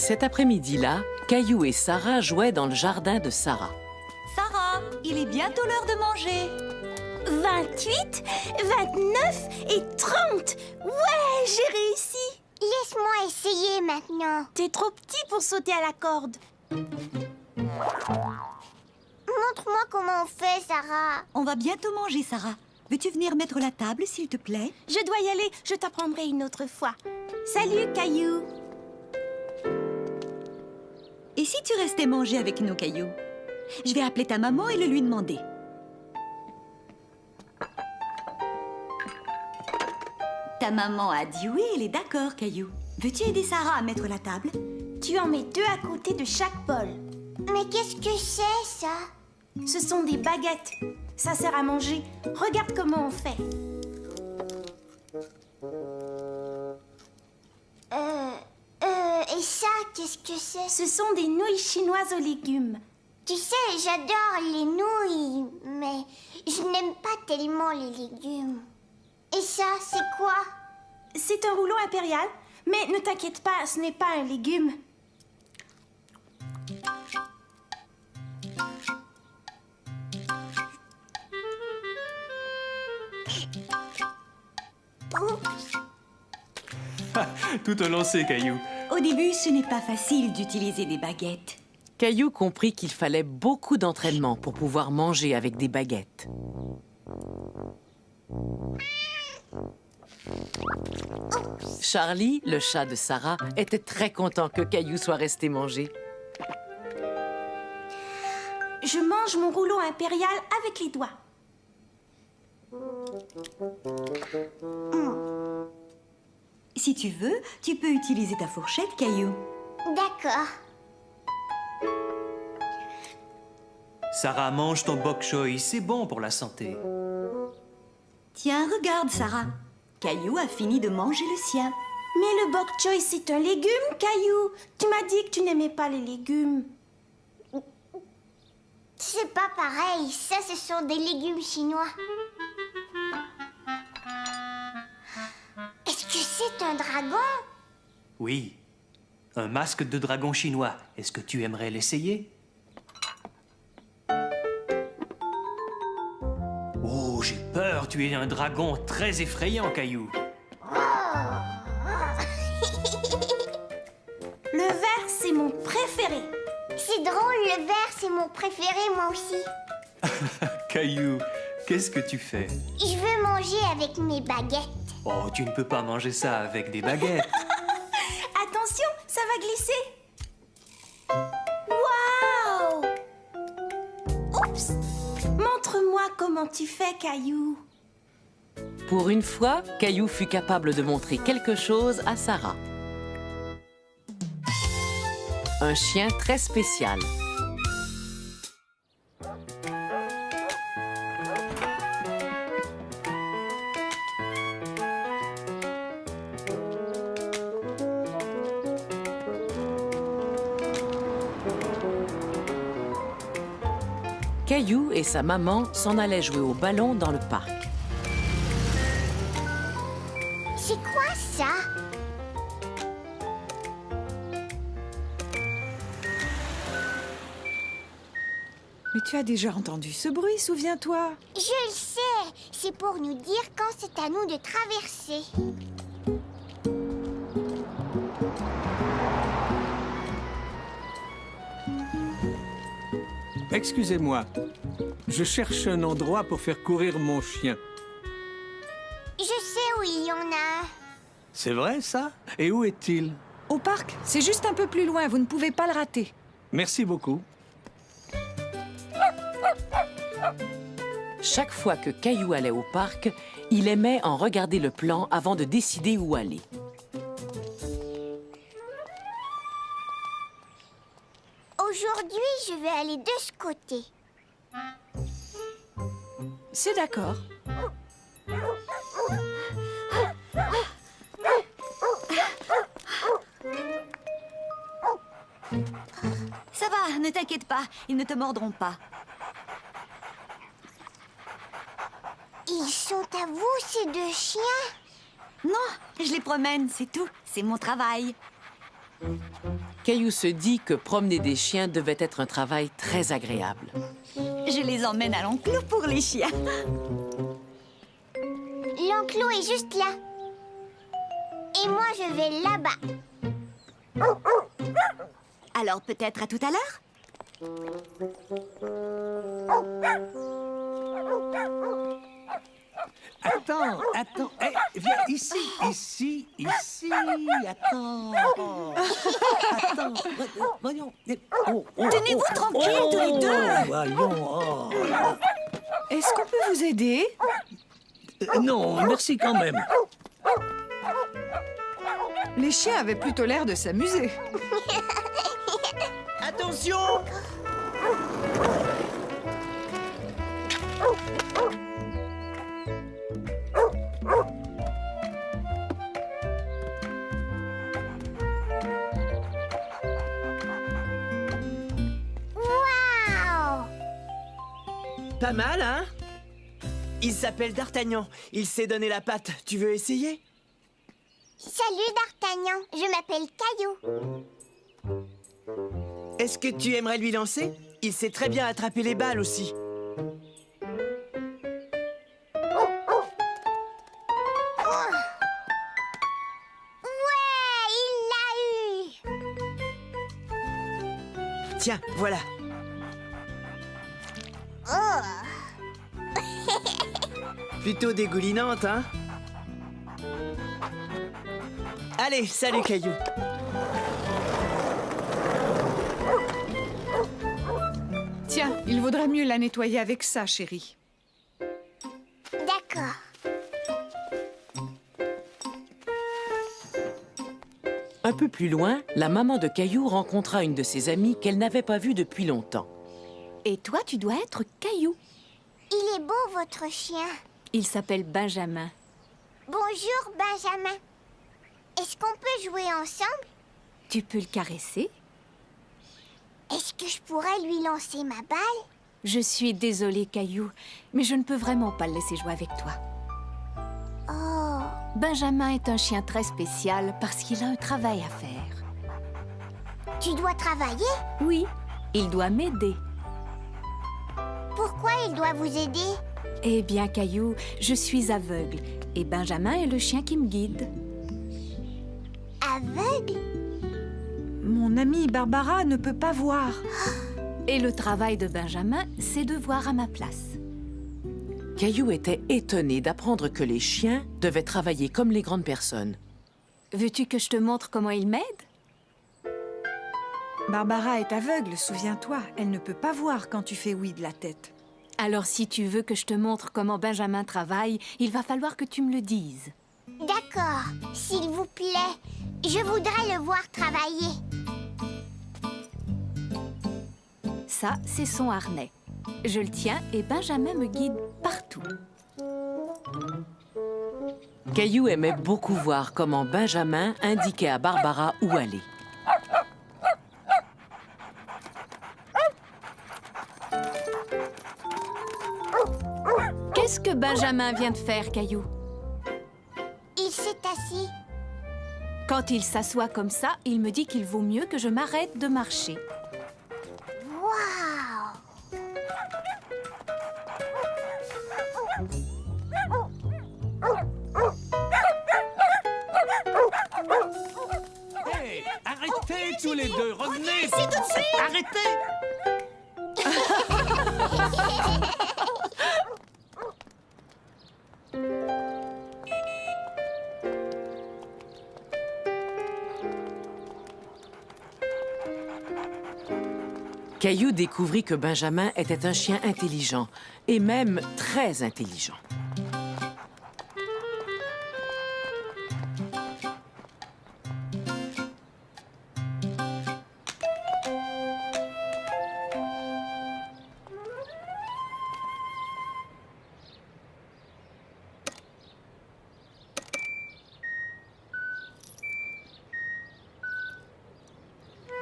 Cet après-midi-là, Caillou et Sarah jouaient dans le jardin de Sarah. Sarah, il est bientôt l'heure de manger. 28, 29 et 30. Ouais, j'ai réussi. Laisse-moi essayer maintenant. T'es trop petit pour sauter à la corde. Montre-moi comment on fait, Sarah. On va bientôt manger, Sarah. Veux-tu venir mettre la table, s'il te plaît? Je dois y aller, je t'apprendrai une autre fois. Salut, Caillou. Et si tu restais manger avec nos cailloux? Je vais appeler ta maman et le lui demander. Ta maman a dit oui, elle est d'accord, Caillou. Veux-tu aider Sarah à mettre la table? Tu en mets 2 à côté de chaque bol. Mais qu'est-ce que c'est, ça? Ce sont des baguettes. Ça sert à manger. Regarde comment on fait. Et ça, qu'est-ce que c'est? Ce sont des nouilles chinoises aux légumes. Tu sais, j'adore les nouilles, mais je n'aime pas tellement les légumes. Et ça, c'est quoi? C'est un rouleau impérial, mais ne t'inquiète pas, ce n'est pas un légume. Tout au lancé, Caillou. Au début, ce n'est pas facile d'utiliser des baguettes. Caillou comprit qu'il fallait beaucoup d'entraînement pour pouvoir manger avec des baguettes. Charlie, le chat de Sarah, était très content que Caillou soit resté manger. Je mange mon rouleau impérial avec les doigts. Si tu veux, tu peux utiliser ta fourchette, Caillou. D'accord. Sarah, mange ton bok choy, c'est bon pour la santé. Tiens, regarde, Sarah. Caillou a fini de manger le sien. Mais le bok choy, c'est un légume, Caillou. Tu m'as dit que tu n'aimais pas les légumes. C'est pas pareil. Ça, ce sont des légumes chinois. Est-ce que c'est un dragon? Oui, un masque de dragon chinois. Est-ce que tu aimerais l'essayer? Oh, j'ai peur, tu es un dragon très effrayant, Caillou. Le vert, c'est mon préféré. C'est drôle, le vert, c'est mon préféré, moi aussi. Caillou, qu'est-ce que tu fais? Je veux manger avec mes baguettes. Oh, tu ne peux pas manger ça avec des baguettes. Attention, ça va glisser. Waouh! Oups! Montre-moi comment tu fais, Caillou. Pour une fois, Caillou fut capable de montrer quelque chose à Sarah. Un chien très spécial. Caillou et sa maman s'en allaient jouer au ballon dans le parc. C'est quoi ça? Mais tu as déjà entendu ce bruit, souviens-toi. Je le sais. C'est pour nous dire quand c'est à nous de traverser. Excusez-moi, je cherche un endroit pour faire courir mon chien. Je sais où il y en a un. C'est vrai, ça? Et où est-il? Au parc, c'est juste un peu plus loin, vous ne pouvez pas le rater. Merci beaucoup. Chaque fois que Caillou allait au parc, il aimait en regarder le plan avant de décider où aller. Aujourd'hui, je vais aller de ce côté. C'est d'accord. Ça va, ne t'inquiète pas, ils ne te mordront pas. Ils sont à vous, ces deux chiens? Non, je les promène, c'est tout. C'est mon travail. Caillou se dit que promener des chiens devait être un travail très agréable. Je les emmène à l'enclos pour les chiens. L'enclos est juste là. Et moi, je vais là-bas. Alors peut-être à tout à l'heure? Attends. Viens ici. Attends. Voyons. Tenez-vous tranquille, tous les deux. Voyons. Est-ce qu'on peut vous aider? Non, merci quand même. Les chiens avaient plutôt l'air de s'amuser. Attention! Waouh! Pas mal, hein? Il s'appelle D'Artagnan. Il sait donner la patte. Tu veux essayer? Salut D'Artagnan, je m'appelle Caillou. Est-ce que tu aimerais lui lancer? Il sait très bien attraper les balles aussi. Ouais, il l'a eu! Tiens, voilà. Oh! Plutôt dégoulinante, hein? Allez, salut Caillou. Tiens, il vaudrait mieux la nettoyer avec ça, chérie. D'accord. Un peu plus loin, la maman de Caillou rencontra une de ses amies qu'elle n'avait pas vue depuis longtemps. Et toi, tu dois être Caillou. Il est beau, votre chien. Il s'appelle Benjamin. Bonjour, Benjamin. Est-ce qu'on peut jouer ensemble? Tu peux le caresser? Est-ce que je pourrais lui lancer ma balle? Je suis désolée, Caillou, mais je ne peux vraiment pas le laisser jouer avec toi. Oh, Benjamin est un chien très spécial parce qu'il a un travail à faire. tu dois travailler? Oui, il doit m'aider. Pourquoi il doit vous aider? Eh bien, Caillou, je suis aveugle et Benjamin est le chien qui me guide. Aveugle? Mon amie Barbara ne peut pas voir. Et le travail de Benjamin, c'est de voir à ma place. Caillou était étonné d'apprendre que les chiens devaient travailler comme les grandes personnes. Veux-tu que je te montre comment il m'aide? Barbara est aveugle, souviens-toi. Elle ne peut pas voir quand tu fais oui de la tête. Alors si tu veux que je te montre comment Benjamin travaille, il va falloir que tu me le dises. D'accord, s'il vous plaît. Je voudrais le voir travailler. Ça, c'est son harnais. Je le tiens et Benjamin me guide partout. Caillou aimait beaucoup voir comment Benjamin indiquait à Barbara où aller. Qu'est-ce que Benjamin vient de faire, Caillou? Il s'est assis. Quand il s'assoit comme ça, il me dit qu'il vaut mieux que je m'arrête de marcher. Waouh! Hey, arrêtez tous les deux, revenez. C'est tout de suite. Arrêtez. Caillou découvrit que Benjamin était un chien intelligent, et même très intelligent.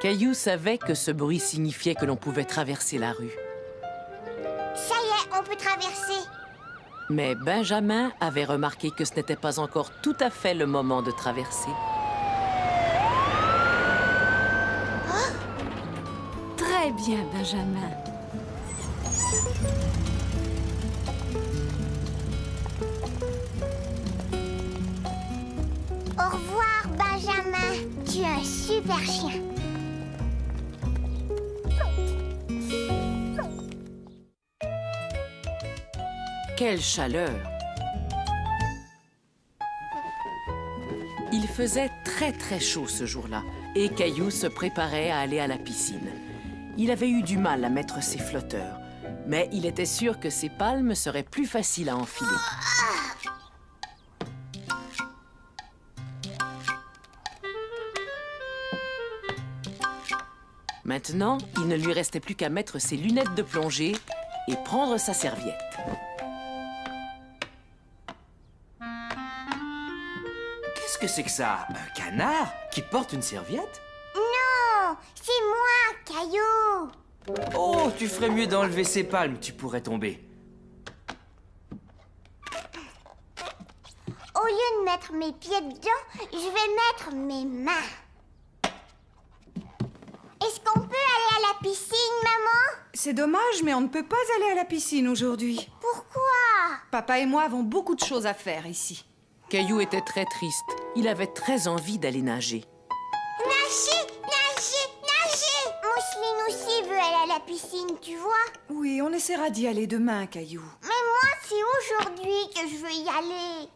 Caillou savait que ce bruit signifiait que l'on pouvait traverser la rue. Ça y est, on peut traverser. Mais Benjamin avait remarqué que ce n'était pas encore tout à fait le moment de traverser. bien, Benjamin. Au revoir, Benjamin. Tu es un super chien. Quelle chaleur! Il faisait très chaud ce jour-là et Caillou se préparait à aller à la piscine. Il avait eu du mal à mettre ses flotteurs, mais il était sûr que ses palmes seraient plus faciles à enfiler. Maintenant, il ne lui restait plus qu'à mettre ses lunettes de plongée et prendre sa serviette. Qu'est-ce que c'est que ça? Un canard qui porte une serviette? Non, c'est moi, Caillou. Oh, tu ferais mieux d'enlever ses palmes, tu pourrais tomber. Au lieu de mettre mes pieds dedans, je vais mettre mes mains. Est-ce qu'on peut aller à la piscine, maman? C'est dommage, mais on ne peut pas aller à la piscine aujourd'hui. Pourquoi? Papa et moi avons beaucoup de choses à faire ici. Caillou était très triste. Il avait très envie d'aller nager. Nager, nager, nager! Mousseline aussi veut aller à la piscine, tu vois? Oui, on essaiera d'y aller demain, Caillou. Mais moi, c'est aujourd'hui que je veux y aller.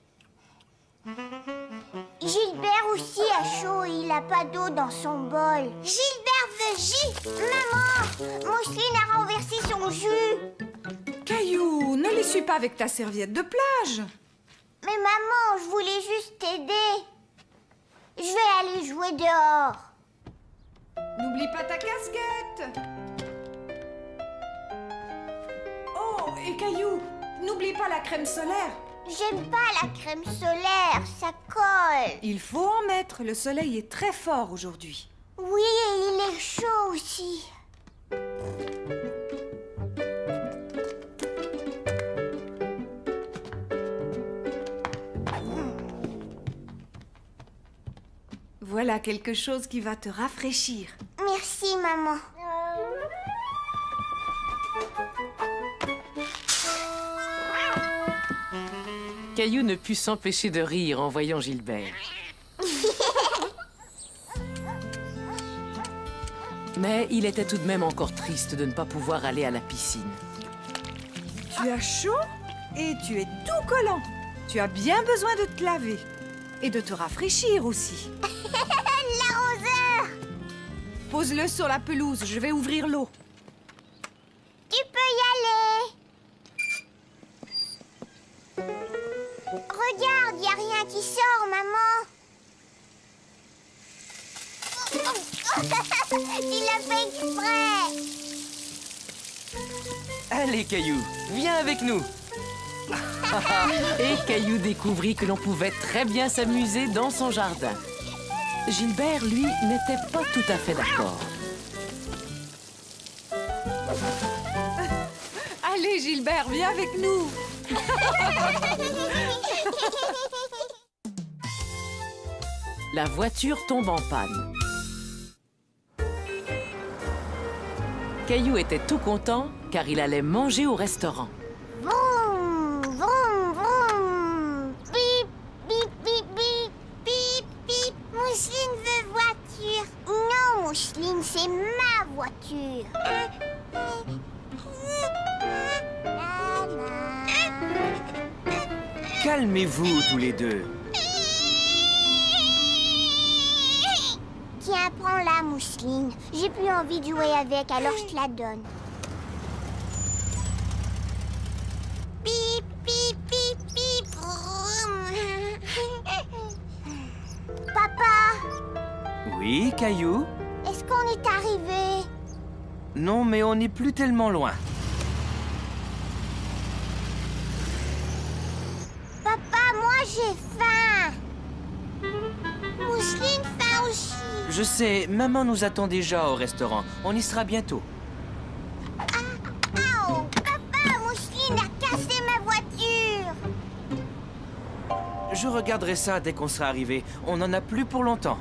Gilbert aussi a chaud et il a pas d'eau dans son bol. Gilbert veut jus! Maman! Mousseline a renversé son jus! Caillou, ne l'essuie pas avec ta serviette de plage. Mais maman, je voulais juste t'aider. Je vais aller jouer dehors. N'oublie pas ta casquette. Oh, et Caillou, n'oublie pas la crème solaire. J'aime pas la crème solaire, ça colle. Il faut en mettre, le soleil est très fort aujourd'hui. Oui, et il est chaud aussi. Voilà quelque chose qui va te rafraîchir. Merci, maman. Caillou ne put s'empêcher de rire en voyant Gilbert. Mais il était tout de même encore triste de ne pas pouvoir aller à la piscine. Tu as chaud et tu es tout collant. Tu as bien besoin de te laver et de te rafraîchir aussi. L'arroseur! Pose-le sur la pelouse, je vais ouvrir l'eau. Tu peux y aller. Regarde, y a rien qui sort, maman. Tu l'as fait exprès. Allez, Caillou, viens avec nous. Et Caillou découvrit que l'on pouvait très bien s'amuser dans son jardin. Gilbert, lui, n'était pas tout à fait d'accord. Allez, Gilbert, viens avec nous. La voiture tombe en panne. Caillou était tout content car il allait manger au restaurant. Vroom, vroom, vroom. Bip, bip, bip, bip, bip, bip. Mousseline veut voiture. Non, Mousseline, c'est ma voiture. Calmez-vous tous les deux. Tiens, prends-la, Mousseline. J'ai plus envie de jouer avec, alors je te la donne. Pip, pip, pip, pip. Vroom. Papa, Oui, Caillou? est-ce qu'on est arrivé? Non, mais on n'est plus tellement loin. Papa, moi j'ai faim. Mousseline faim aussi. Je sais, maman nous attend déjà au restaurant. On y sera bientôt. Oh, papa, Mousseline a cassé ma voiture. Je regarderai ça dès qu'on sera arrivé. On n'en a plus pour longtemps.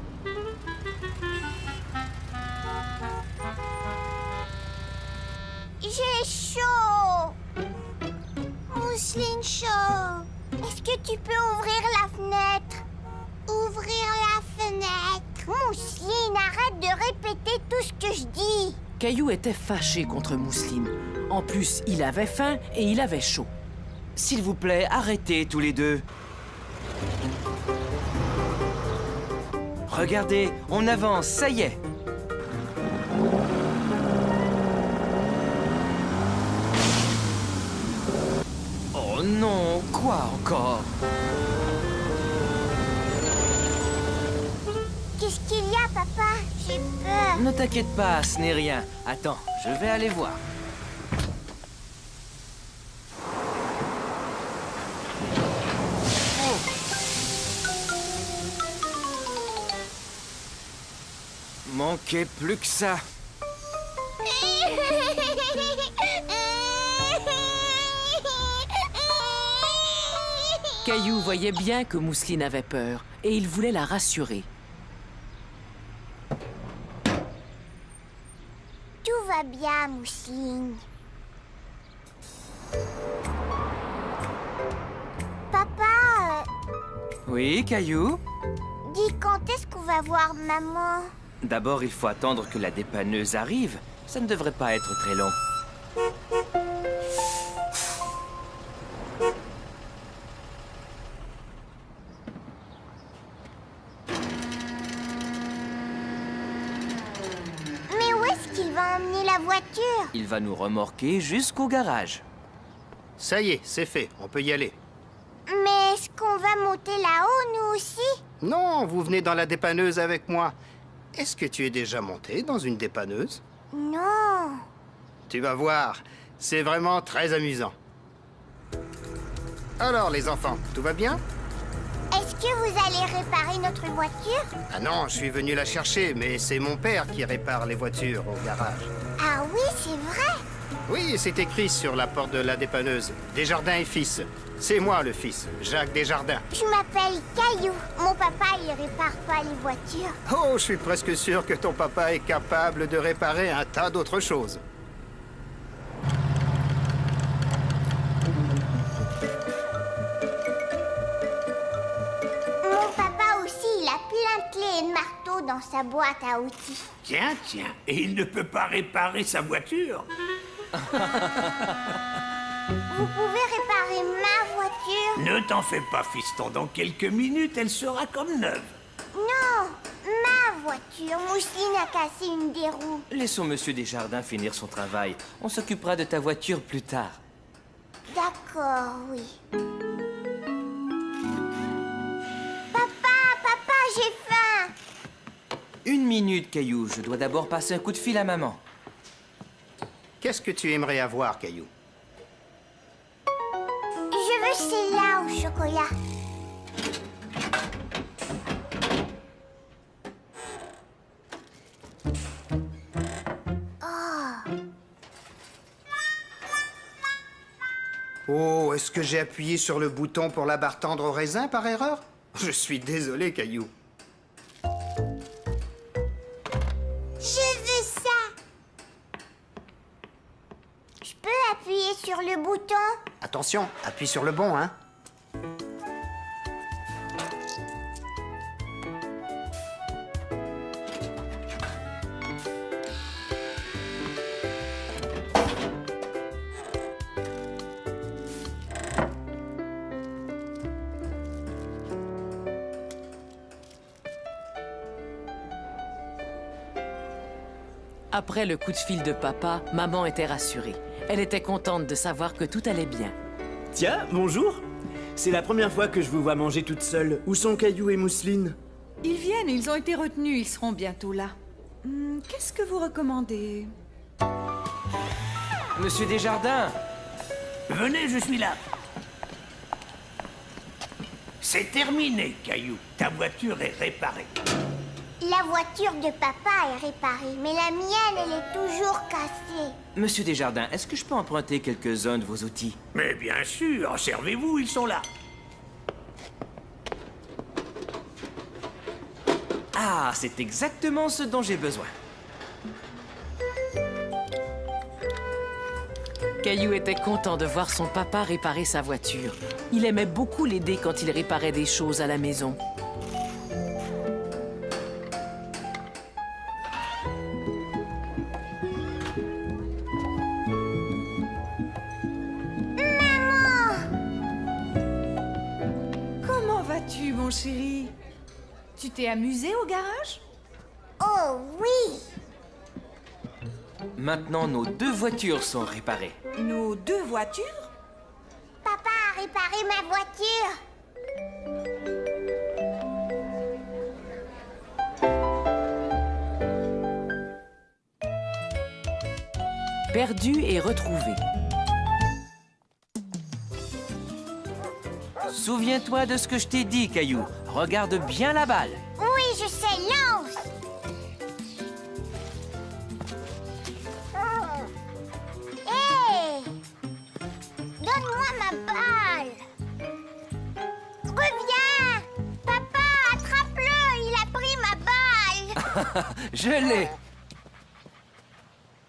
Mousseline chaud. Est-ce que tu peux ouvrir la fenêtre? Ouvrir la fenêtre. Mousseline, arrête de répéter tout ce que je dis. Caillou était fâché contre Mousseline. En plus, il avait faim et il avait chaud. S'il vous plaît, arrêtez tous les deux. Regardez, on avance, ça y est. Oh non, quoi encore? Qu'est-ce qu'il y a, papa? J'ai peur. Ne t'inquiète pas, ce n'est rien. Attends, je vais aller voir. Manquait plus que ça. Caillou voyait bien que Mousseline avait peur et il voulait la rassurer. Tout va bien, Mousseline. Papa, Oui, Caillou? dis quand est-ce qu'on va voir maman? D'abord, il faut attendre que la dépanneuse arrive. Ça ne devrait pas être très long. Mais où est-ce qu'il va emmener la voiture? Il va nous remorquer jusqu'au garage. Ça y est, c'est fait. On peut y aller. Mais est-ce qu'on va monter là-haut, nous aussi? Non, vous venez dans la dépanneuse avec moi. Est-ce que tu es déjà monté dans une dépanneuse? Non. Tu vas voir, c'est vraiment très amusant. Alors, les enfants, tout va bien? Est-ce que vous allez réparer notre voiture? Ah non, je suis venu la chercher, mais c'est mon père qui répare les voitures au garage. Ah oui, c'est vrai. Oui, c'est écrit sur la porte de la dépanneuse. Desjardins et fils. C'est moi le fils, Jacques Desjardins. Je m'appelle Caillou. Mon papa, il répare pas les voitures. Oh, je suis presque sûr que ton papa est capable de réparer un tas d'autres choses. Mon papa aussi, il a plein de clés et de marteaux dans sa boîte à outils. Tiens, et il ne peut pas réparer sa voiture? Vous pouvez réparer ma voiture? Ne t'en fais pas, fiston. Dans quelques minutes, elle sera comme neuve. Non, ma voiture. Mousseline a cassé une des roues. Laissons Monsieur Desjardins finir son travail. On s'occupera de ta voiture plus tard. D'accord, oui. Papa, j'ai faim. Une minute, Caillou. Je dois d'abord passer un coup de fil à maman. Qu'est-ce que tu aimerais avoir, Caillou? Je veux celle-là au chocolat. Oh, est-ce que j'ai appuyé sur le bouton pour la barre tendre au raisin par erreur? Je suis désolé, Caillou. Je veux ça. Je peux appuyer sur le bouton? Attention, appuie sur le bon, hein? Après le coup de fil de papa, maman était rassurée. Elle était contente de savoir que tout allait bien. Tiens, bonjour. C'est la première fois que je vous vois manger toute seule. Où sont Caillou et Mousseline? Ils viennent, ils ont été retenus, ils seront bientôt là. Qu'est-ce que vous recommandez? Monsieur Desjardins! Venez, je suis là. C'est terminé, Caillou. Ta voiture est réparée. La voiture de papa est réparée, mais la mienne, elle est toujours cassée. Monsieur Desjardins, est-ce que je peux emprunter quelques-uns de vos outils? Mais bien sûr, servez-vous, ils sont là. Ah, c'est exactement ce dont j'ai besoin. Caillou était content de voir son papa réparer sa voiture. Il aimait beaucoup l'aider quand il réparait des choses à la maison. Comment vas-tu, mon chéri? Tu t'es amusé au garage? Oh oui! Maintenant, nos 2 voitures sont réparées. Nos 2 voitures? Papa a réparé ma voiture. Perdu et retrouvé. Souviens-toi de ce que je t'ai dit, Caillou. Regarde bien la balle. Oui, je sais, lance! Hé! Donne-moi ma balle! Reviens! Papa, attrape-le! Il a pris ma balle! Je l'ai.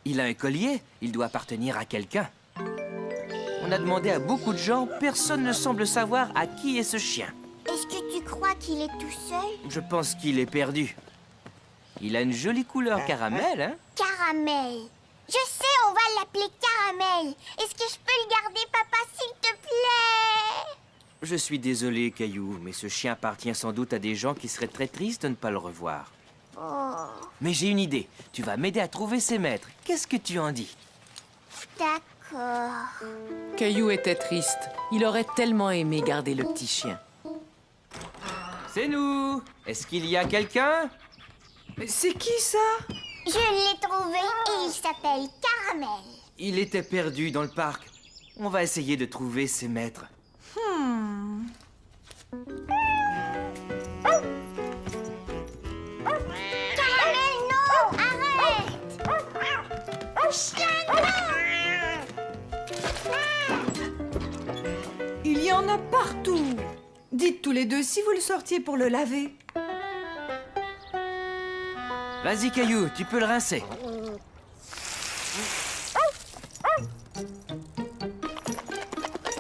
Il a un collier. Il doit appartenir à quelqu'un. On a demandé à beaucoup de gens. Personne ne semble savoir à qui est ce chien. Est-ce que tu crois qu'il est tout seul? Je pense qu'il est perdu. Il a une jolie couleur caramel, hein? Caramel. Je sais, on va l'appeler Caramel. Est-ce que je peux le garder, papa, s'il te plaît? Je suis désolé, Caillou, mais ce chien appartient sans doute à des gens qui seraient très tristes de ne pas le revoir. Oh, Mais j'ai une idée. Tu vas m'aider à trouver ses maîtres. Qu'est-ce que tu en dis? d'accord. Caillou était triste. Il aurait tellement aimé garder le petit chien. C'est nous. Est-ce qu'il y a quelqu'un? Mais c'est qui ça? Je l'ai trouvé et il s'appelle Caramel. Il était perdu dans le parc. On va essayer de trouver ses maîtres. Caramel, non! Arrête! Chien, Il y en a partout. Dites tous les 2 si vous le sortiez pour le laver. Vas-y, Caillou, tu peux le rincer.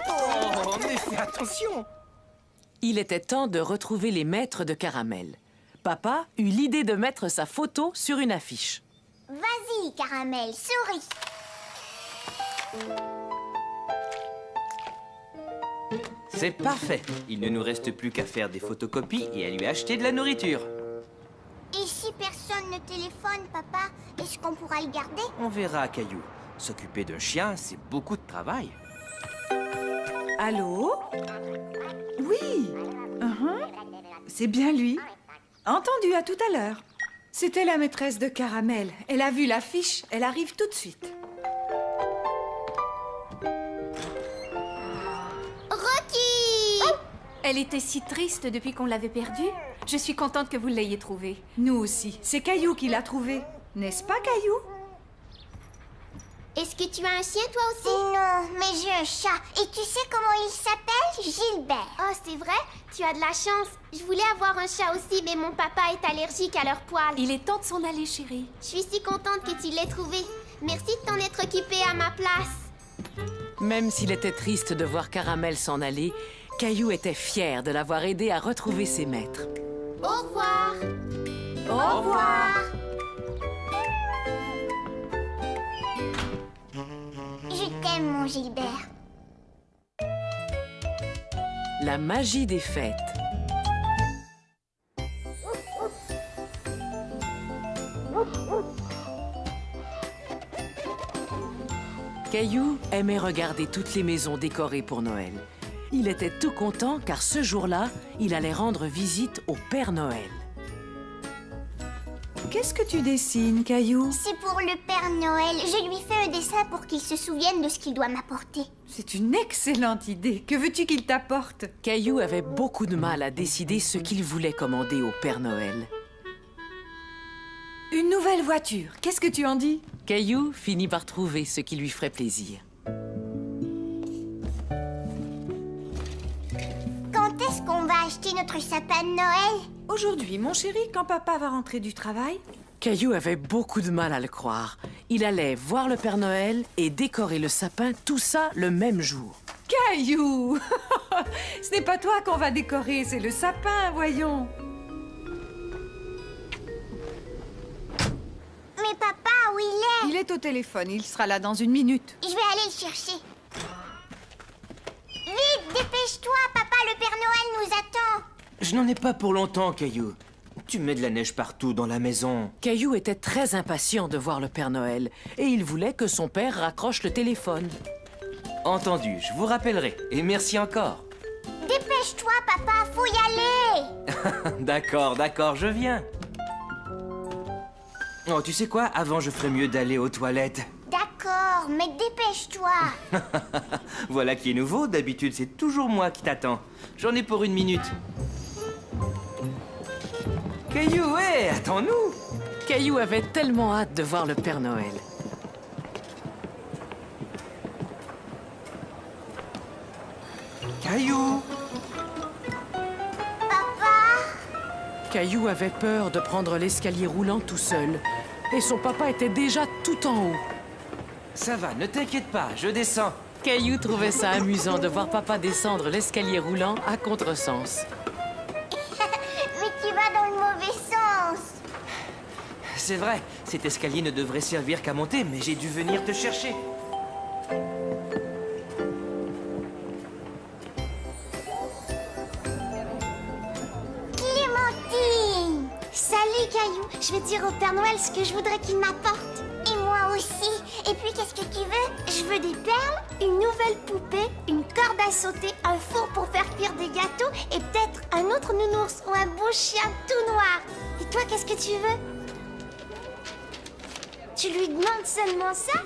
Oh, mais fais attention. Il était temps de retrouver les maîtres de Caramel. Papa eut l'idée de mettre sa photo sur une affiche. Vas-y, Caramel, souris. C'est parfait. Il ne nous reste plus qu'à faire des photocopies et à lui acheter de la nourriture. Et si personne ne téléphone, papa, est-ce qu'on pourra le garder? On verra, Caillou. S'occuper d'un chien, c'est beaucoup de travail. Allô? Oui. C'est bien lui. Entendu, à tout à l'heure. C'était la maîtresse de Caramel. Elle a vu l'affiche. Elle arrive tout de suite. Rocky! Elle était si triste depuis qu'on l'avait perdue. Je suis contente que vous l'ayez trouvée. Nous aussi. C'est Caillou qui l'a trouvé. N'est-ce pas, Caillou? Est-ce que tu as un chien, toi aussi? Non, mais j'ai un chat. Et tu sais comment il s'appelle? Gilbert. Oh, c'est vrai? Tu as de la chance. Je voulais avoir un chat aussi, mais mon papa est allergique à leurs poils. Il est temps de s'en aller, chérie. Je suis si contente que tu l'aies trouvé. Merci de t'en être occupée à ma place. Même s'il était triste de voir Caramel s'en aller, Caillou était fier de l'avoir aidé à retrouver ses maîtres. Au revoir. Au revoir. Je t'aime, mon Gilbert. La magie des fêtes. Caillou aimait regarder toutes les maisons décorées pour Noël. Il était tout content car ce jour-là, il allait rendre visite au Père Noël. Qu'est-ce que tu dessines, Caillou? C'est pour le Père Noël. Je lui fais un dessin pour qu'il se souvienne de ce qu'il doit m'apporter. C'est une excellente idée. Que veux-tu qu'il t'apporte? Caillou avait beaucoup de mal à décider ce qu'il voulait commander au Père Noël. Une nouvelle voiture. Qu'est-ce que tu en dis? Caillou finit par trouver ce qui lui ferait plaisir. Quand est-ce qu'on va acheter notre sapin de Noël? Aujourd'hui, mon chéri, quand papa va rentrer du travail. Caillou avait beaucoup de mal à le croire. Il allait voir le Père Noël et décorer le sapin, tout ça le même jour. Caillou! Ce n'est pas toi qu'on va décorer, c'est le sapin, voyons. Mais papa, où il est? Il est au téléphone, il sera là dans une minute. Je vais aller le chercher. Vite, dépêche-toi, papa, le Père Noël nous attend. Je n'en ai pas pour longtemps, Caillou. Tu mets de la neige partout dans la maison. Caillou était très impatient de voir le Père Noël et il voulait que son père raccroche le téléphone. Entendu, je vous rappellerai. Et merci encore. Dépêche-toi, papa, faut y aller. D'accord, je viens. Oh, tu sais quoi? Avant, je ferais mieux d'aller aux toilettes. D'accord, mais dépêche-toi. Voilà qui est nouveau. D'habitude, c'est toujours moi qui t'attends. J'en ai pour 1 minute. Caillou, ouais, attends-nous. Caillou avait tellement hâte de voir le Père Noël. Caillou. Caillou avait peur de prendre l'escalier roulant tout seul. Et son papa était déjà tout en haut. Ça va, ne t'inquiète pas, je descends. Caillou trouvait ça amusant de voir papa descendre l'escalier roulant à contresens. Mais tu vas dans le mauvais sens. C'est vrai, cet escalier ne devrait servir qu'à monter, mais j'ai dû venir te chercher. Clémentine! Salut, Caillou. Je vais dire au Père Noël ce que je voudrais qu'il m'apporte. Et moi aussi. Et puis, qu'est-ce que tu veux? Je veux des perles, une nouvelle poupée, une corde à sauter, un four pour faire cuire des gâteaux et peut-être un autre nounours ou un beau chien tout noir. Et toi, qu'est-ce que tu veux? Tu lui demandes seulement ça?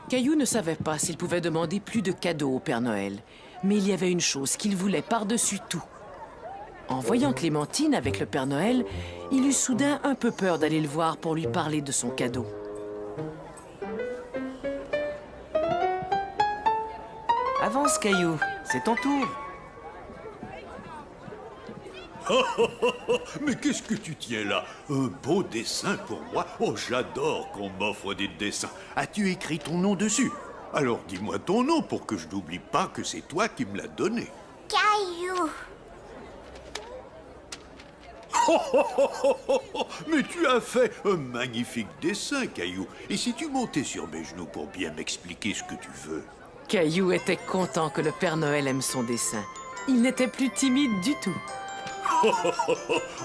Caillou ne savait pas s'il pouvait demander plus de cadeaux au Père Noël. Mais il y avait une chose qu'il voulait par-dessus tout. En voyant Clémentine avec le Père Noël, il eut soudain un peu peur d'aller le voir pour lui parler de son cadeau. Avance, Caillou, c'est ton tour. Mais qu'est-ce que tu tiens là? Un beau dessin pour moi? Oh, j'adore qu'on m'offre des dessins. As-tu écrit ton nom dessus? Alors dis-moi ton nom pour que je n'oublie pas que c'est toi qui me l'as donné. Caillou. Mais tu as fait un magnifique dessin, Caillou. Et si tu montais sur mes genoux pour bien m'expliquer ce que tu veux? Caillou était content que le Père Noël aime son dessin. Il n'était plus timide du tout.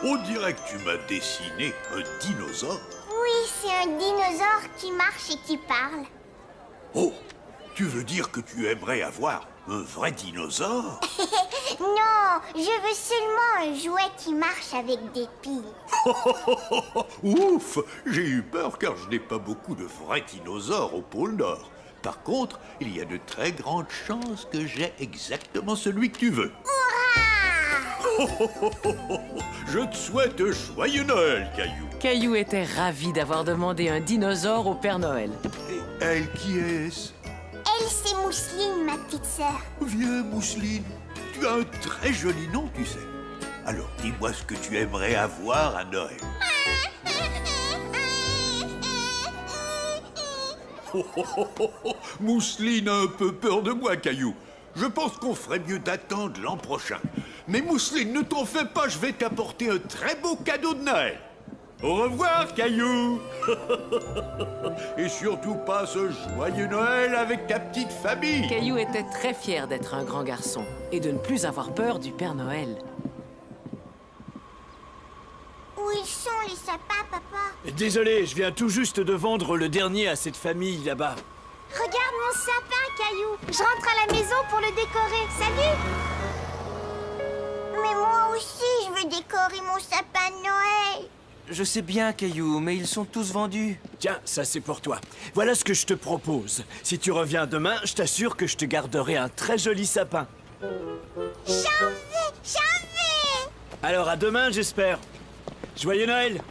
On dirait que tu m'as dessiné un dinosaure. Oui, c'est un dinosaure qui marche et qui parle. Oh, tu veux dire que tu aimerais avoir un vrai dinosaure? Non, je veux seulement un jouet qui marche avec des piles. Ouf, j'ai eu peur car je n'ai pas beaucoup de vrais dinosaures au pôle Nord. Par contre, il y a de très grandes chances que j'ai exactement celui que tu veux. Je te souhaite un joyeux Noël, Caillou. Caillou était ravi d'avoir demandé un dinosaure au Père Noël. Et elle, qui est-ce? Elle, c'est Mousseline, ma petite sœur. Viens, Mousseline. Tu as un très joli nom, tu sais. Alors, dis-moi ce que tu aimerais avoir à Noël. Mousseline a un peu peur de moi, Caillou. Je pense qu'on ferait mieux d'attendre l'an prochain. Mais Mousseline, ne t'en fais pas, je vais t'apporter un très beau cadeau de Noël. Au revoir, Caillou. Et surtout passe un joyeux Noël avec ta petite famille. Caillou était très fier d'être un grand garçon et de ne plus avoir peur du Père Noël. Où ils sont, les sapins, papa? Désolé, je viens tout juste de vendre le dernier à cette famille là-bas. Regarde mon sapin, Caillou. Je rentre à la maison pour le décorer. Salut! Mais moi aussi, je veux décorer mon sapin de Noël. Je sais bien, Caillou, mais ils sont tous vendus. Tiens, ça c'est pour toi. Voilà ce que je te propose. Si tu reviens demain, je t'assure que je te garderai un très joli sapin. J'en veux! Alors à demain, j'espère. Joyeux Noël!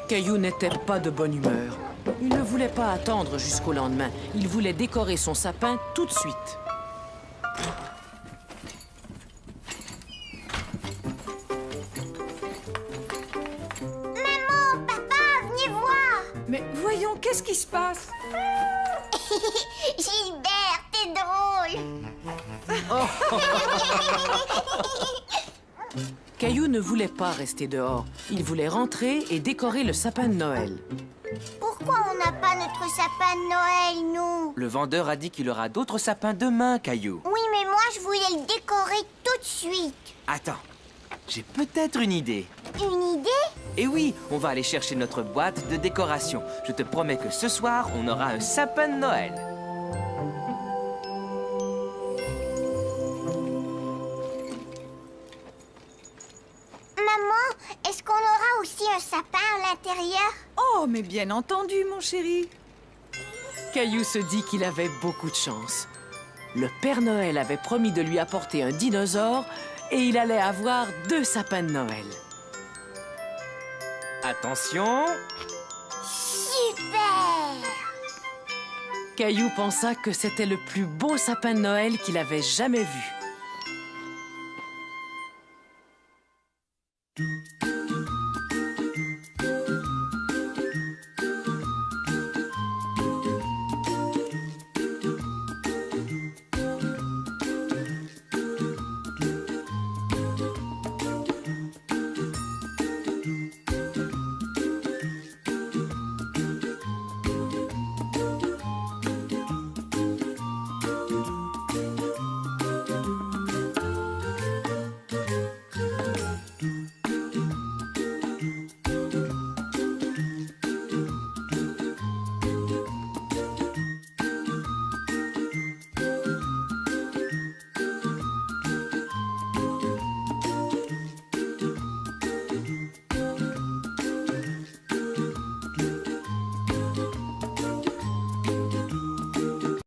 Caillou n'était pas de bonne humeur. Il ne voulait pas attendre jusqu'au lendemain. Il voulait décorer son sapin tout de suite. Mais voyons, qu'est-ce qui se passe? Gilbert, t'es drôle. Caillou ne voulait pas rester dehors. Il voulait rentrer et décorer le sapin de Noël. Pourquoi on n'a pas notre sapin de Noël, nous? Le vendeur a dit qu'il aura d'autres sapins demain, Caillou. Oui, mais moi, je voulais le décorer tout de suite. Attends, j'ai peut-être une idée. Une idée? Et oui, on va aller chercher notre boîte de décoration. Je te promets que ce soir, on aura un sapin de Noël. Maman, est-ce qu'on aura aussi un sapin à l'intérieur? Oh, mais bien entendu, mon chéri. Caillou se dit qu'il avait beaucoup de chance. Le Père Noël avait promis de lui apporter un dinosaure et il allait avoir 2 sapins de Noël. Attention! Super! Caillou pensa que c'était le plus beau sapin de Noël qu'il avait jamais vu.